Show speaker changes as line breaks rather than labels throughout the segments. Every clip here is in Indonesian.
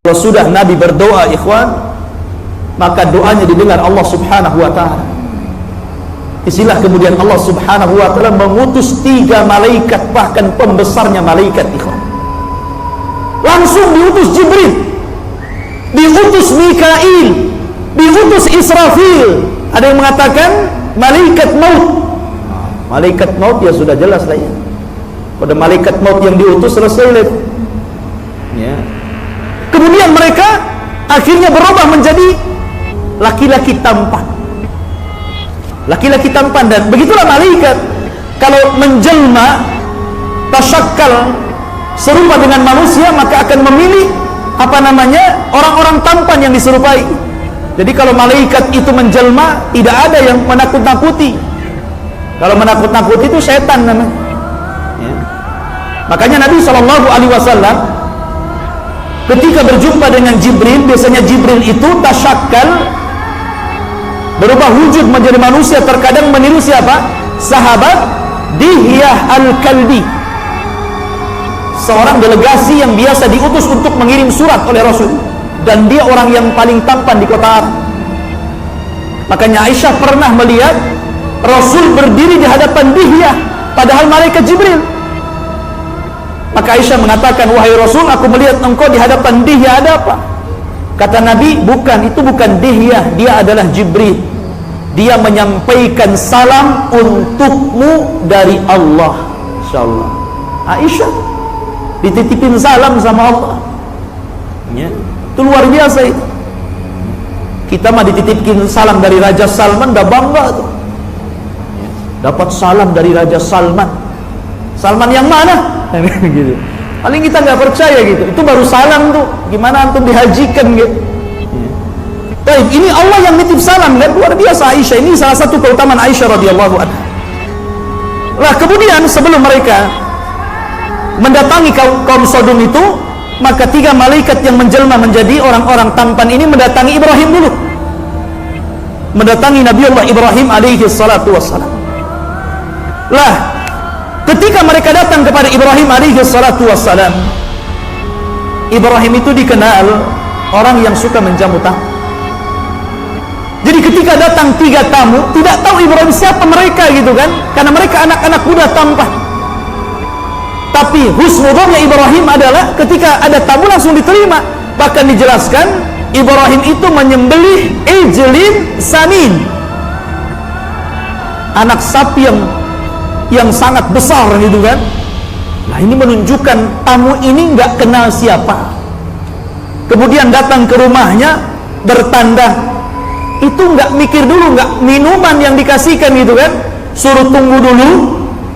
Kalau sudah Nabi berdoa, ikhwan, maka doanya didengar Allah subhanahu wa ta'ala. Istilah kemudian Allah subhanahu wa ta'ala mengutus 3 malaikat, bahkan pembesarnya malaikat, ikhwan. Langsung diutus Jibril, diutus Mikail, diutus Israfil. Ada yang mengatakan malaikat maut. Malaikat maut ya sudah jelas lah ya. Pada malaikat maut yang diutus selesai. Ya. Kemudian mereka akhirnya berubah menjadi laki-laki tampan. Laki-laki tampan, dan begitulah malaikat kalau menjelma tasyakkal serupa dengan manusia, maka akan memilih orang-orang tampan yang diserupai. Jadi kalau malaikat itu menjelma, tidak ada yang menakut-nakuti. Kalau menakut-nakuti itu setan namanya. Ya. Makanya Nabi SAW ketika berjumpa dengan Jibril, biasanya Jibril itu tasyakkal, berubah wujud menjadi manusia, terkadang meniru siapa? Sahabat Dihyah Al-Kalbi, seorang delegasi yang biasa diutus untuk mengirim surat oleh Rasul, dan dia orang yang paling tampan di kota Arab. Makanya Aisyah pernah melihat Rasul berdiri di hadapan Dihyah, padahal malaikat Jibril. Maka Aisyah mengatakan, wahai Rasul, aku melihat engkau di hadapan Dihyah, ada apa? Kata Nabi, bukan, itu bukan Dihyah, dia adalah Jibril. Dia menyampaikan salam untukmu dari Allah. Insyaallah. Aisyah dititipin salam sama Allah. Ya, itu luar biasa itu. Kita mah dititipin salam dari Raja Salman, udah bangga tuh. Dapat salam dari Raja Salman. Salman yang mana? Gitu. Paling kita nggak percaya gitu. Itu baru salam tuh. Gimana antum dihajikan gitu. Baik, ini Allah yang nitip salam kan, luar biasa Aisyah. Ini salah satu keutamaan Aisyah radhiyallahu anha. Lah kemudian sebelum mereka mendatangi kaum Sodom itu, maka 3 malaikat yang menjelma menjadi orang-orang tampan ini mendatangi Ibrahim dulu. Mendatangi Nabiullah Ibrahim alaihi salatu wassalam. Lah ketika mereka datang kepada Ibrahim alaihi salatu wassalam, Ibrahim itu dikenal orang yang suka menjamu tamu. Jadi ketika datang 3 tamu, tidak tahu Ibrahim siapa mereka gitu kan, karena mereka anak-anak muda tampan. Tapi husnudonnya Ibrahim adalah ketika ada tamu langsung diterima. Bahkan dijelaskan Ibrahim itu menyembelih ijlin samin, anak sapi yang sangat besar gitu kan. Nah ini menunjukkan tamu ini nggak kenal siapa. Kemudian datang ke rumahnya bertanda, itu nggak mikir dulu, nggak minuman yang dikasihkan gitu kan, suruh tunggu dulu.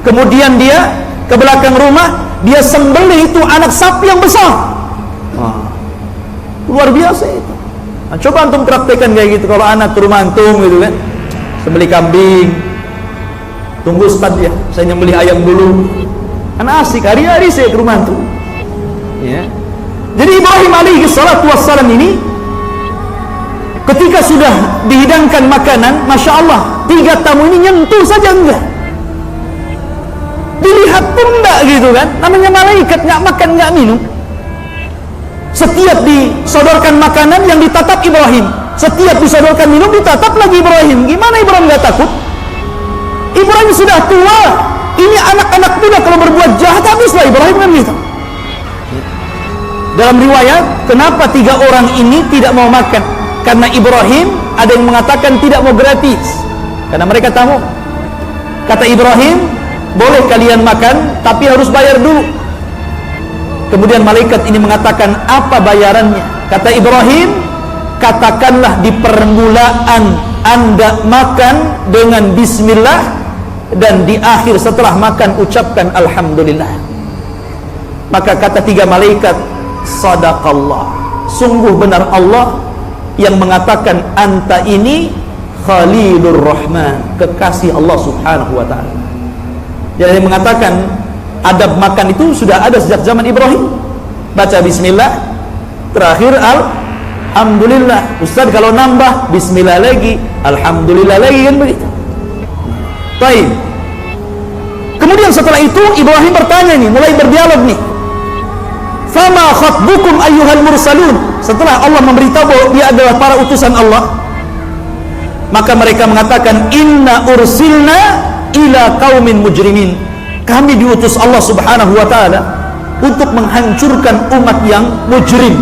Kemudian dia ke belakang rumah, dia sembelih itu anak sapi yang besar. Luar biasa itu. Nah, coba antum praktekkan kayak gitu kalau anak ke rumah antum gitu kan, sembelih kambing. Tunggu Ustaz ya, saya nyembelih ayam dulu. Kan asik, hari-hari saya ke rumah antum. Ya. Jadi Ibrahim alaihi salatu wassalam ini ketika sudah dihidangkan makanan, Masya Allah, 3 tamu ini nyentuh saja enggak, dilihat pun enggak gitu kan. Namanya malaikat, nggak makan nggak minum. Setiap disodorkan makanan yang ditatap Ibrahim, setiap disodorkan minum ditatap lagi Ibrahim. Gimana Ibrahim nggak takut? Ibrahim sudah tua, ini anak-anak muda kalau berbuat jahat habislah Ibrahim kan gitu. Dalam riwayat, kenapa 3 orang ini tidak mau makan? Karena Ibrahim, ada yang mengatakan tidak mau gratis, karena mereka tamu. Kata Ibrahim, boleh kalian makan, tapi harus bayar dulu. Kemudian malaikat ini mengatakan, apa bayarannya? Kata Ibrahim, katakanlah di permulaan Anda makan dengan bismillah, dan di akhir setelah makan ucapkan alhamdulillah. Maka kata 3 malaikat, sadaqallah, sungguh benar Allah yang mengatakan anta ini Khalilur Rahman, kekasih Allah subhanahu wa ta'ala. Jadi mengatakan adab makan itu sudah ada sejak zaman Ibrahim. Baca bismillah, terakhir alhamdulillah. Ustaz kalau nambah bismillah lagi, alhamdulillah lagi, kan begitu. Baik. Kemudian setelah itu Ibrahim bertanya nih, mulai berdialog nih. Fama khatbukum ayyuhal mursalun. Setelah Allah memberitahu bahwa dia adalah para utusan Allah, maka mereka mengatakan, inna ursilna ila qaumin mujrimin. Kami diutus Allah Subhanahu wa taala untuk menghancurkan umat yang mujrim,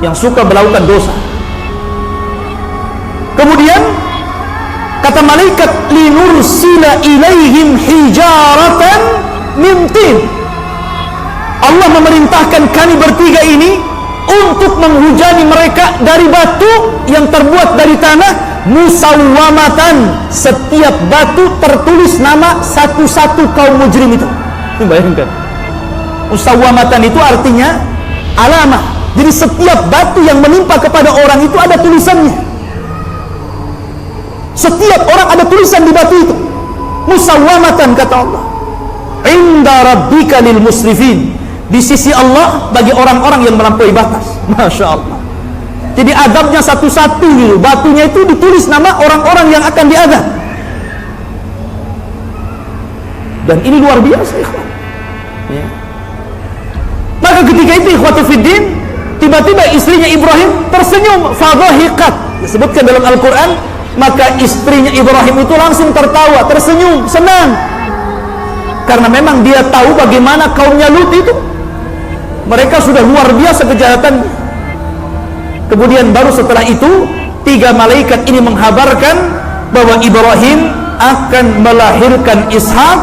yang suka melakukan dosa. Kemudian kata malaikat, linursila ilaihim hijaratan min tin. Allah memerintahkan kami bertiga ini untuk menghujani mereka dari batu yang terbuat dari tanah, musawwamatan. Setiap batu tertulis nama satu-satu kaum mujrim itu. Bayangkan, musawwamatan itu artinya alamah. Jadi setiap batu yang menimpa kepada orang itu ada tulisannya. Setiap orang ada tulisan di batu itu. Musawwamatan, kata Allah, inda rabbika lil musrifin. Di sisi Allah bagi orang-orang yang melampaui batas. Masya Allah. Jadi adabnya satu-satu gitu. Batunya itu ditulis nama orang-orang yang akan diadab. Dan ini luar biasa, ikhwan. Ya. Maka ketika itu, ikhwatu fiddin, tiba-tiba istrinya Ibrahim tersenyum, fadhahiqat. Disebutkan dalam Al-Quran, maka istrinya Ibrahim itu langsung tertawa, tersenyum, senang. Karena memang dia tahu bagaimana kaumnya Lut itu. Mereka sudah luar biasa kejahatan. Kemudian baru setelah itu, tiga malaikat ini menghabarkan bahwa Ibrahim akan melahirkan Ishak.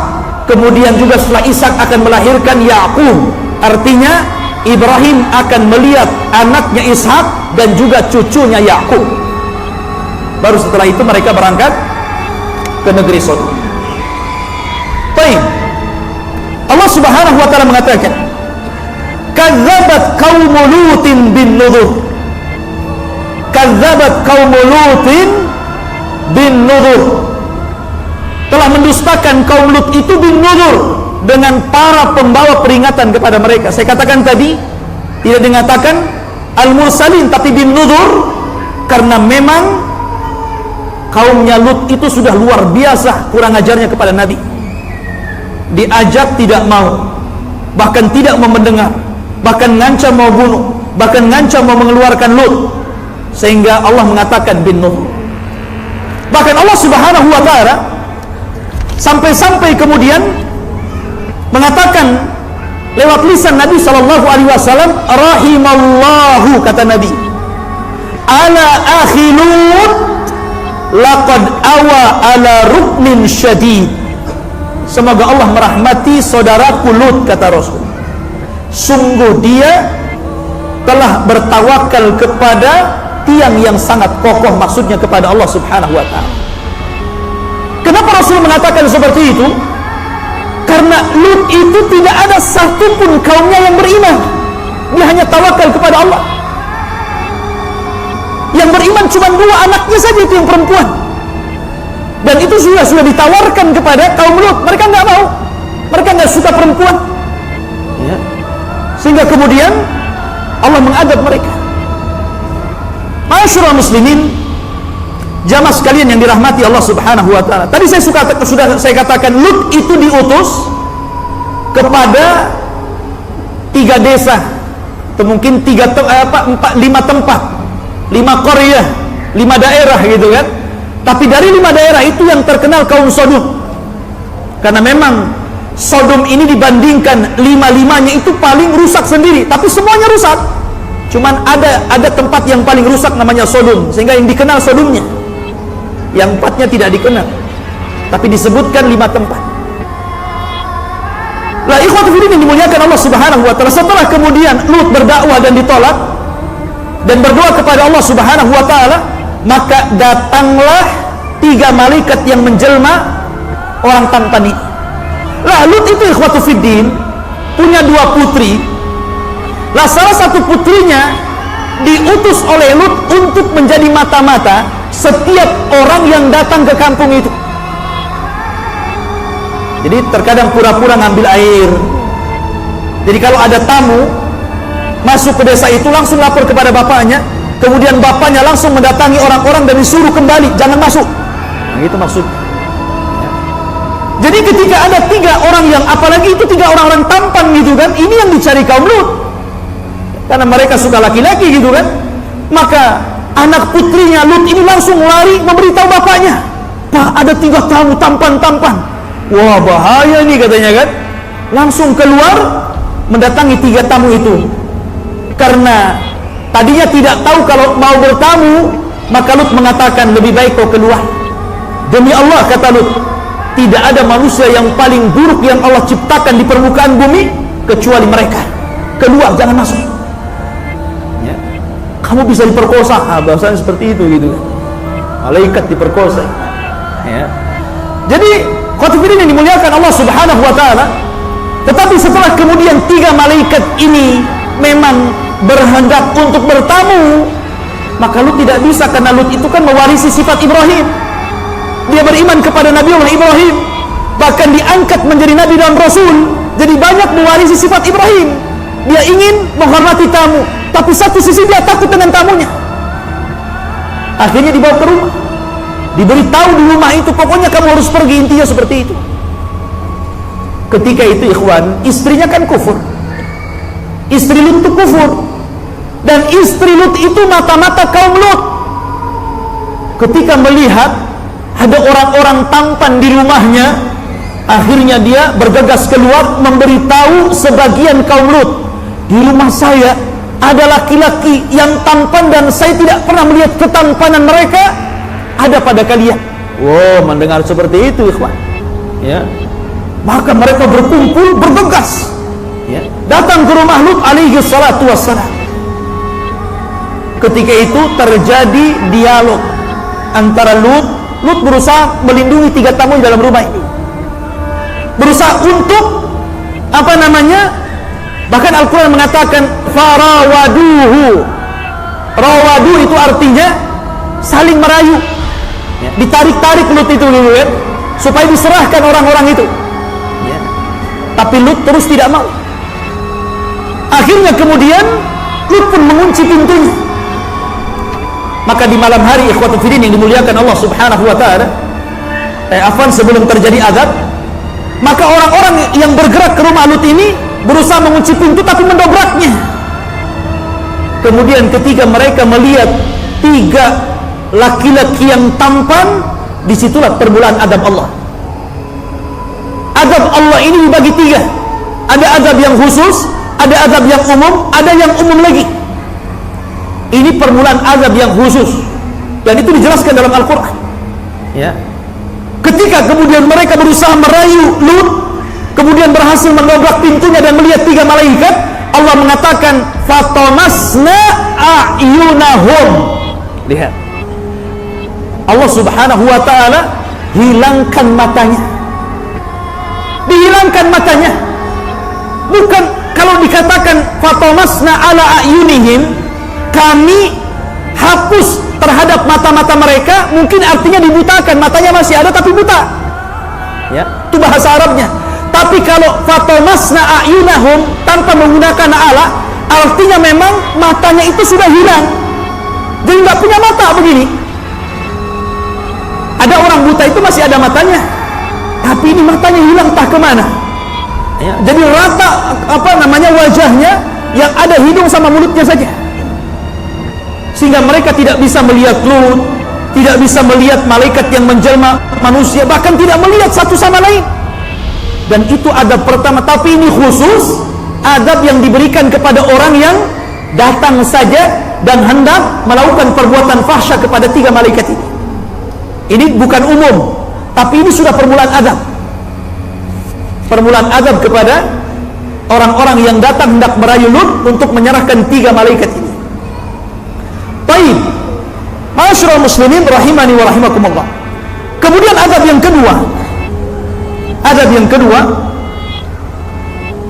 Kemudian juga setelah Ishak akan melahirkan Yakub. Artinya Ibrahim akan melihat anaknya Ishak dan juga cucunya Yakub. Baru setelah itu mereka berangkat ke negeri Sodom. Baik. Allah Subhanahu wa taala mengatakan, kadzabat qaum Lutin bin nudhur. Kadzabat qaum Lutin bin nudhur. Telah mendustakan kaum Lut itu bin nudhur dengan para pembawa peringatan kepada mereka. Saya katakan tadi tidak dikatakan al-mursalin tapi bin nudhur karena memang kaumnya Lut itu sudah luar biasa kurang ajarnya kepada Nabi. Diajak tidak mau, bahkan tidak mau mendengar, bahkan ngancam mau bunuh, bahkan ngancam mau mengeluarkan Lut, sehingga Allah mengatakan bin Nuh. Bahkan Allah Subhanahu wa taala sampai-sampai kemudian mengatakan lewat lisan Nabi sallallahu alaihi wasallam, rahimallahu, kata Nabi, ala akhi Lut laqad awa ala ruknin syadid. Semoga Allah merahmati saudaraku Lut, kata Rasul. Sungguh dia telah bertawakal kepada tiang yang sangat kokoh, maksudnya kepada Allah Subhanahu wa ta'ala. Kenapa Rasul mengatakan seperti itu? Karena Lut itu tidak ada satupun kaumnya yang beriman. Dia hanya tawakal kepada Allah. Yang beriman cuma dua anaknya saja, itu yang perempuan. Dan itu sudah ditawarkan kepada kaum Lut. Mereka nggak mau, mereka nggak suka perempuan, ya. Sehingga kemudian Allah mengadab mereka. Ma'asyiral muslimin, jamaah sekalian yang dirahmati Allah Subhanahu wa taala. Tadi sudah saya katakan Lut itu diutus kepada 3 desa, atau mungkin 5 tempat, 5 qaryah, 5 daerah gitu kan. Tapi dari 5 daerah itu yang terkenal kaum Sodom. Karena memang Sodom ini dibandingkan 5-5-nya itu paling rusak sendiri, tapi semuanya rusak. Cuman ada tempat yang paling rusak namanya Sodom, sehingga yang dikenal Sodomnya. Yang 4-nya tidak dikenal, tapi disebutkan 5 tempat. Lah ikhwatu fillah yang dimuliakan Allah Subhanahu wa taala, setelah kemudian Lut berdakwah dan ditolak dan berdoa kepada Allah Subhanahu wa taala, maka datanglah 3 malaikat yang menjelma orang tampan ini. Lah Lut itu ikhwatu fiddin punya 2 putri. Lah salah satu putrinya diutus oleh Lut untuk menjadi mata-mata setiap orang yang datang ke kampung itu. Jadi terkadang pura-pura ngambil air. Jadi kalau ada tamu masuk ke desa itu, langsung lapor kepada bapaknya, kemudian bapaknya langsung mendatangi orang-orang dan disuruh kembali, jangan masuk. Nah, itu maksudnya. Jadi ketika ada 3 orang yang, apalagi itu 3 orang-orang tampan gitu kan, ini yang dicari kaum Lut. karena mereka suka laki-laki gitu kan. Maka anak putrinya Lut ini langsung lari memberitahu bapaknya, "Pak, ada 3 tamu tampan-tampan." Wah, bahaya nih katanya kan. Langsung keluar mendatangi 3 tamu itu. Karena tadinya tidak tahu kalau mau bertamu, maka Lut mengatakan, "Lebih baik kau keluar." Demi Allah, kata Lut, tidak ada manusia yang paling buruk yang Allah ciptakan di permukaan bumi kecuali mereka. Keluar, jangan masuk. Ya. Kamu bisa diperkosa, bahasanya seperti itu gitu. Malaikat diperkosa. Ya. Jadi khotibin yang dimuliakan Allah Subhanahu wa taala. Tetapi setelah kemudian 3 malaikat ini memang berhendak untuk bertamu, maka Lut tidak bisa, karena Lut itu kan mewarisi sifat Ibrahim. Dia beriman kepada Nabiullah Ibrahim, bahkan diangkat menjadi nabi dan rasul. Jadi banyak mewarisi sifat Ibrahim. Dia ingin menghormati tamu, tapi satu sisi dia takut dengan tamunya. Akhirnya dibawa ke rumah, diberitahu di rumah itu, pokoknya kamu harus pergi, intinya seperti itu. Ketika itu ikhwan, istrinya kan kufur. Istri Lut itu kufur, dan istri Lut itu mata-mata kaum Lut. Ketika melihat ada orang-orang tampan di rumahnya, akhirnya dia bergegas keluar memberitahu sebagian kaum Lut, "Di rumah saya ada laki-laki yang tampan dan saya tidak pernah melihat ketampanan mereka ada pada kalian." Wow, mendengar seperti itu ikhwan, ya, maka mereka berkumpul bergegas, ya, datang ke rumah Lut alaihi salatu wassalam. Ketika itu terjadi dialog antara Lut berusaha melindungi 3 tamu di dalam rumah ini, berusaha untuk bahkan Al-Quran mengatakan farawaduhu. Rawadu itu artinya saling merayu, ya, ditarik-tarik Lut itu gitu kan, supaya diserahkan orang-orang itu, ya. Tapi Lut terus tidak mau. Akhirnya kemudian Lut pun mengunci pintunya. Maka di malam hari ikhwatul fillah yang dimuliakan Allah Subhanahu wa taala, sebelum terjadi azab, maka orang-orang yang bergerak ke rumah Lut ini berusaha mengunci pintu tapi mendobraknya. Kemudian ketika mereka melihat 3 laki-laki yang tampan, disitulah permulaan azab Allah. Azab Allah ini dibagi 3. Ada azab yang khusus, ada azab yang umum, ada yang umum lagi. Ini permulaan azab yang khusus, dan itu dijelaskan dalam Al-Quran, ya. Ketika kemudian mereka berusaha merayu Lut, kemudian berhasil mendobrak pintunya dan melihat 3 malaikat, Allah mengatakan fatamasna a'yunahum. Lihat, Allah Subhanahu wa taala hilangkan matanya. Dihilangkan matanya. Bukan kalau dikatakan fatamasna ala a'yunihim, kami hapus terhadap mata-mata mereka, mungkin artinya dibutakan, matanya masih ada tapi buta, ya, itu bahasa Arabnya. Tapi kalau fatamasna a'yunahum tanpa menggunakan ala, artinya memang matanya itu sudah hilang, jadi nggak punya mata begini. Ada orang buta itu masih ada matanya, tapi ini matanya hilang entah kemana, ya, jadi rata wajahnya yang ada hidung sama mulutnya saja, sehingga mereka tidak bisa melihat Lut, tidak bisa melihat malaikat yang menjelma manusia, bahkan tidak melihat satu sama lain. Dan itu adab pertama. Tapi ini khusus adab yang diberikan kepada orang yang datang saja dan hendak melakukan perbuatan fahsya kepada 3 malaikat ini. Ini bukan umum, tapi ini sudah permulaan adab. Permulaan adab kepada orang-orang yang datang hendak merayu Lut untuk menyerahkan 3 malaikat ini. Baik, ma'asyiral muslimin rahimani wa rahimakumullah. Kemudian adab yang kedua,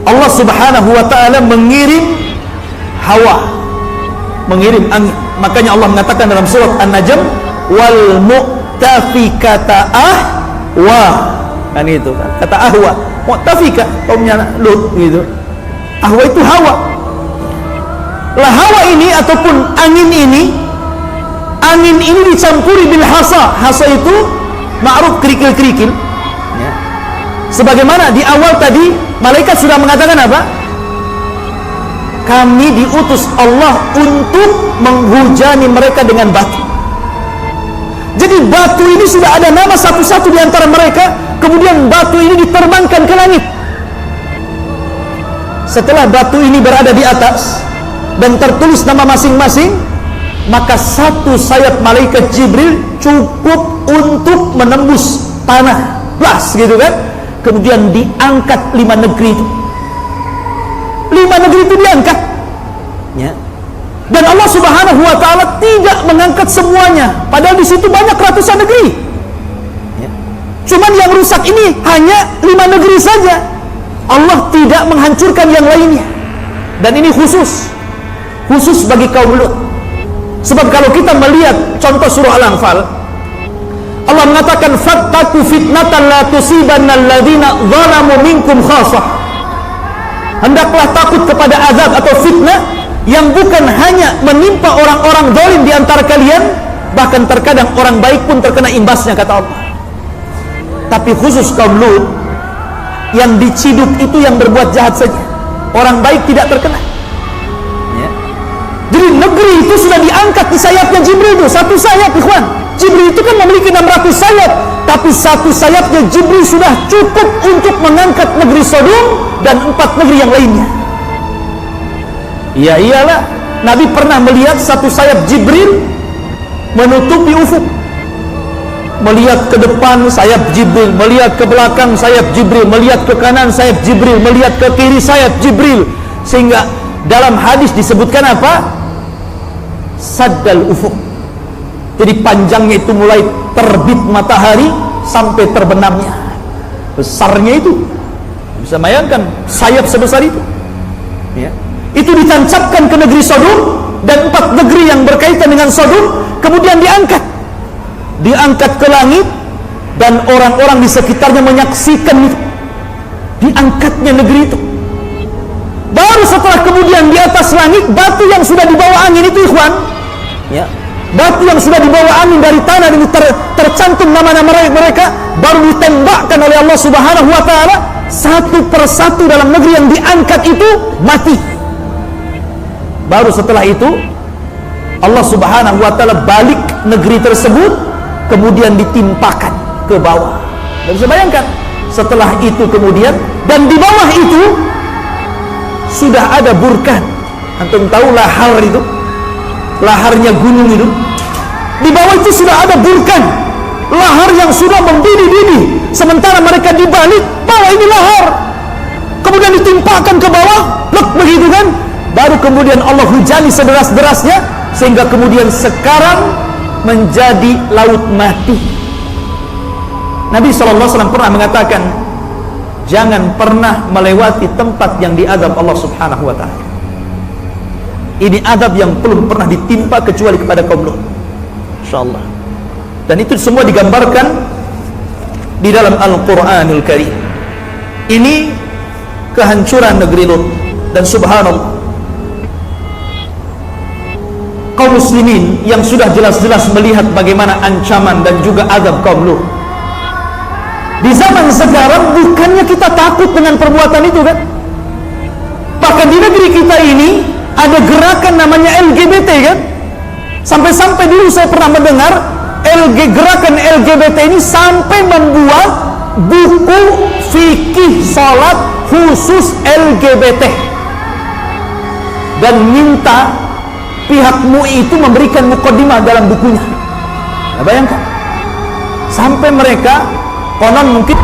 Allah Subhanahu wa taala mengirim hawa, mengirim angin. Makanya Allah mengatakan dalam surat An-Najm, wal mu'tafikata ahwa. Kan itu kan, kata ahwa, mu'tafika kaumnya Lut gitu. Ahwa itu hawa. Lah hawa ini ataupun angin ini dicampuri bil hasa. Hasa itu ma'ruf, kerikil-kerikil, ya. Sebagaimana di awal tadi malaikat sudah mengatakan apa? kami diutus Allah untuk menghujani mereka dengan batu. Jadi batu ini sudah ada nama satu-satu di antara mereka, kemudian batu ini diterbangkan ke langit. Setelah batu ini berada di atas dan tertulis nama masing-masing, maka satu sayap malaikat Jibril cukup untuk menembus tanah, plus gitu kan. Kemudian diangkat 5 negeri itu. 5 negeri itu diangkat, ya. Dan Allah Subhanahu wa Ta'ala tidak mengangkat semuanya, padahal di situ banyak ratusan negeri, ya. Cuman yang rusak ini hanya 5 negeri saja. Allah tidak menghancurkan yang lainnya. Dan ini khusus bagi kaum Lut. Sebab kalau kita melihat contoh surah Al-Anfal, Allah mengatakan fattaqu fitnatan la tusibanna alladziina zalamu minkum khassah. Hendaklah takut kepada azab atau fitnah yang bukan hanya menimpa orang-orang zalim di antara kalian, bahkan terkadang orang baik pun terkena imbasnya, kata Allah. Tapi khusus kaum Lut, yang diciduk itu yang berbuat jahat saja, orang baik tidak terkena, ya. Jadi negeri itu sudah diangkat di sayapnya Jibril itu, satu sayap, ikhwan. Jibril itu kan memiliki 600 sayap, tapi satu sayapnya Jibril sudah cukup untuk mengangkat negeri Sodom dan 4 negeri yang lainnya. Ya iyalah, Nabi pernah melihat satu sayap Jibril menutupi ufuk. Melihat ke depan sayap Jibril, melihat ke belakang sayap Jibril, melihat ke kanan sayap Jibril, melihat ke kiri sayap Jibril. Sehingga dalam hadis disebutkan apa? Saddal ufuk. Jadi panjangnya itu mulai terbit matahari sampai terbenamnya. Besarnya itu, bisa bayangkan sayap sebesar itu, ya. Itu ditancapkan ke negeri Sodom dan 4 negeri yang berkaitan dengan Sodom, kemudian diangkat ke langit, dan orang-orang di sekitarnya menyaksikan itu, diangkatnya negeri itu. Baru setelah kemudian di atas langit, batu yang sudah dibawa angin itu, ikhwan, ya, batu yang sudah dibawa angin dari tanah ini tercantum nama-nama mereka, baru ditembakkan oleh Allah Subhanahu wa Ta'ala. Satu persatu dalam negeri yang diangkat itu mati. Baru setelah itu Allah Subhanahu wa Ta'ala balik negeri tersebut, kemudian ditimpakan ke bawah. Dan bisa bayangkan, setelah itu kemudian, dan di bawah itu sudah ada burkan. Antum tahu lahar itu, laharnya gunung itu, di bawah itu sudah ada burkan, lahar yang sudah mendidih-didih, sementara mereka di balik bawah ini lahar, kemudian ditimpakan ke bawah, lek begitu kan. Baru kemudian Allah hujani sederas-derasnya, sehingga kemudian sekarang menjadi laut mati. Nabi SAW pernah mengatakan, jangan pernah melewati tempat yang diazab Allah Subhanahu wa Ta'ala. Ini azab yang belum pernah ditimpa kecuali kepada kaum Lut, insyaallah. Dan itu semua digambarkan di dalam Al-Qur'anul Karim. Ini kehancuran negeri Lut. Dan subhanallah, kaum muslimin yang sudah jelas-jelas melihat bagaimana ancaman dan juga azab kaum Lut. Di zaman sekarang bukannya kita takut dengan perbuatan itu kan? Bahkan di negeri kita ini ada gerakan namanya LGBT kan? Sampai-sampai dulu saya pernah mendengar gerakan LGBT ini sampai membuat buku fikih salat khusus LGBT dan minta pihak MUI itu memberikan mukaddimah dalam bukunya. Nah, bayangkan, sampai mereka konon mungkin